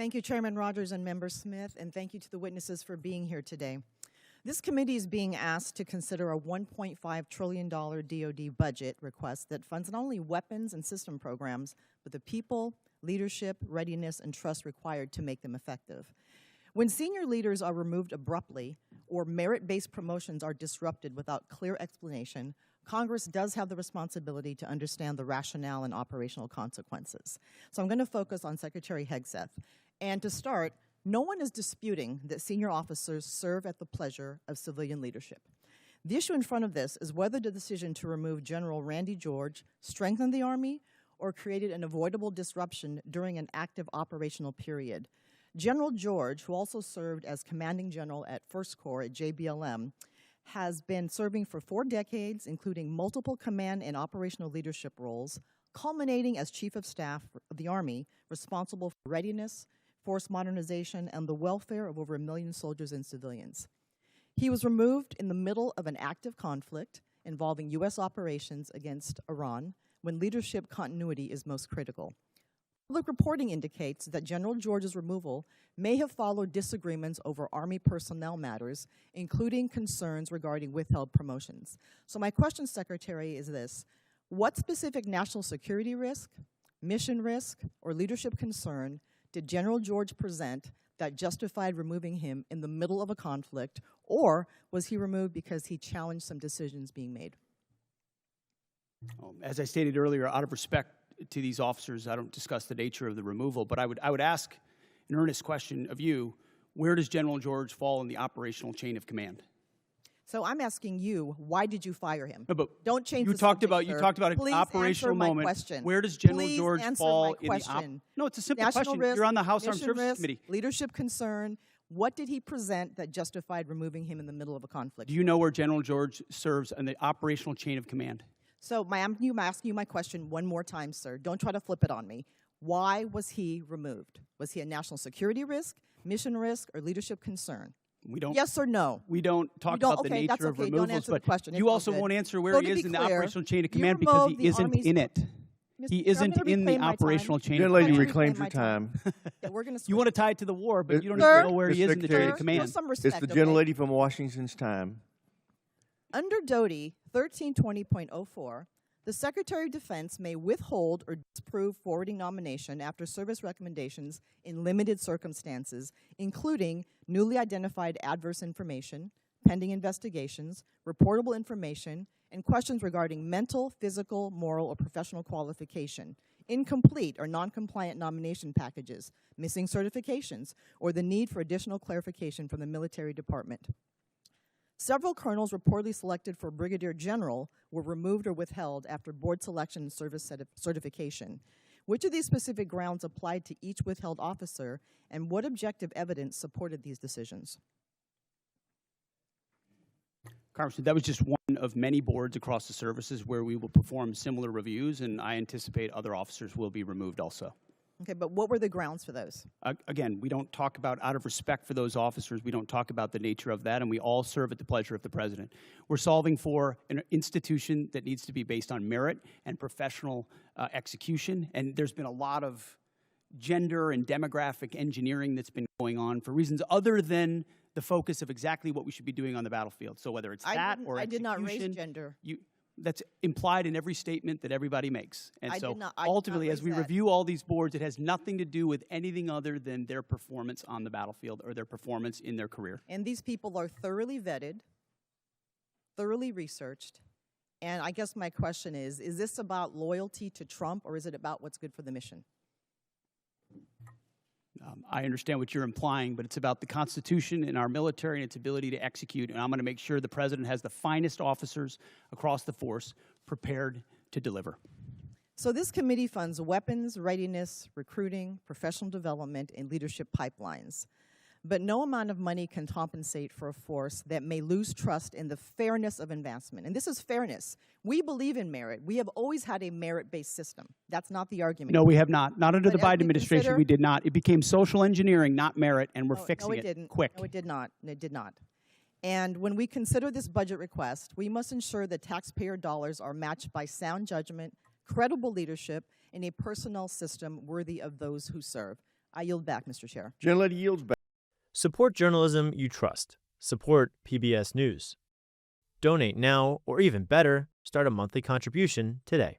Thank you, Chairman Rogers and Member Smith, and thank you to the witnesses for being here today. This committee is being asked to consider a $1.5 trillion DoD budget request that funds not only weapons and system programs, but the people, leadership, readiness, and trust required to make them effective. When senior leaders are removed abruptly or merit-based promotions are disrupted without clear explanation, Congress does have the responsibility to understand the rationale and operational consequences. So I'm going to focus on Secretary Hegseth. And to start, no one is disputing that senior officers serve at the pleasure of civilian leadership. The issue in front of this is whether the decision to remove General Randy George strengthened the Army or created an avoidable disruption during an active operational period. General George, who also served as commanding general at First Corps at JBLM, has been serving for 4 decades, including multiple command and operational leadership roles, culminating as Chief of Staff of the Army, responsible for readiness, force modernization, and the welfare of over 1 million soldiers and civilians. He was removed in the middle of an active conflict involving U.S. operations against Iran when leadership continuity is most critical. Public reporting indicates that General George's removal may have followed disagreements over Army personnel matters, including concerns regarding withheld promotions. So my question, Secretary, is this: what specific national security risk, mission risk, or leadership concern did General George present that justified removing him in the middle of a conflict, or was he removed because he challenged some decisions being made? As I stated earlier, out of respect to these officers, I don't discuss the nature of the removal, but I would ask an earnest question of you: where does General George fall in the operational chain of command? So I'm asking you, why did you fire him? No, but don't change you the talked subject, about sir. You talked about an Please operational moment. Question. Where does General Please George answer fall my in the question. No, it's a simple National question. Risk, You're on the House Armed mission Services risk, Committee. Leadership concern. What did he present that justified removing him in the middle of a conflict? Do you know where General George serves in the operational chain of command? So I'm asking you my question one more time, sir. Don't try to flip it on me. Why was he removed? Was he a national security risk, mission risk, or leadership concern? We don't. Yes or no? We don't talk about the nature of removals, don't answer the question. you also won't answer where he is in the operational chain of command because he isn't in it. He isn't in the operational chain. Lady reclaimed your time. Yeah, we're gonna you want to tie it to the war, but you don't Sir, even know where he is in the chain of command. Some respect, it's the gentlelady from Washington's time. Under DoD 1320.04, the Secretary of Defense may withhold or disapprove forwarding nomination after service recommendations in limited circumstances, including newly identified adverse information, pending investigations, reportable information, and questions regarding mental, physical, moral, or professional qualification, incomplete or non-compliant nomination packages, missing certifications, or the need for additional clarification from the military department. Several colonels reportedly selected for brigadier general were removed or withheld after board selection and service certification. Which of these specific grounds applied to each withheld officer, and what objective evidence supported these decisions? Congressman, that was just one of many boards across the services where we will perform similar reviews, and I anticipate other officers will be removed also. Okay, but what were the grounds for those? Again, we don't talk about, out of respect for those officers, we don't talk about the nature of that, and we all serve at the pleasure of the President. We're solving for an institution that needs to be based on merit and professional execution, and there's been a lot of gender and demographic engineering that's been going on for reasons other than the focus of exactly what we should be doing on the battlefield. So whether it's that or execution. I did not raise gender. That's implied in every statement that everybody makes. And so I ultimately, as we review all these boards, it has nothing to do with anything other than their performance on the battlefield or their performance in their career. And these people are thoroughly vetted, thoroughly researched. And I guess my question is this about loyalty to Trump, or is it about what's good for the mission? I understand what you're implying, but it's about the Constitution and our military and its ability to execute, and I'm going to make sure the President has the finest officers across the force prepared to deliver. So this committee funds weapons, readiness, recruiting, professional development, and leadership pipelines. But no amount of money can compensate for a force that may lose trust in the fairness of advancement. And this is fairness. We believe in merit. We have always had a merit-based system. That's not the argument. No, we have not. Not under the Biden administration, we did not. It became social engineering, not merit, and we're fixing it quick. No, it did not. It did not. And when we consider this budget request, we must ensure that taxpayer dollars are matched by sound judgment, credible leadership, and a personnel system worthy of those who serve. I yield back, Mr. Chair. Gentlelady yields back. Support journalism you trust. Support PBS News. Donate now, or even better, start a monthly contribution today.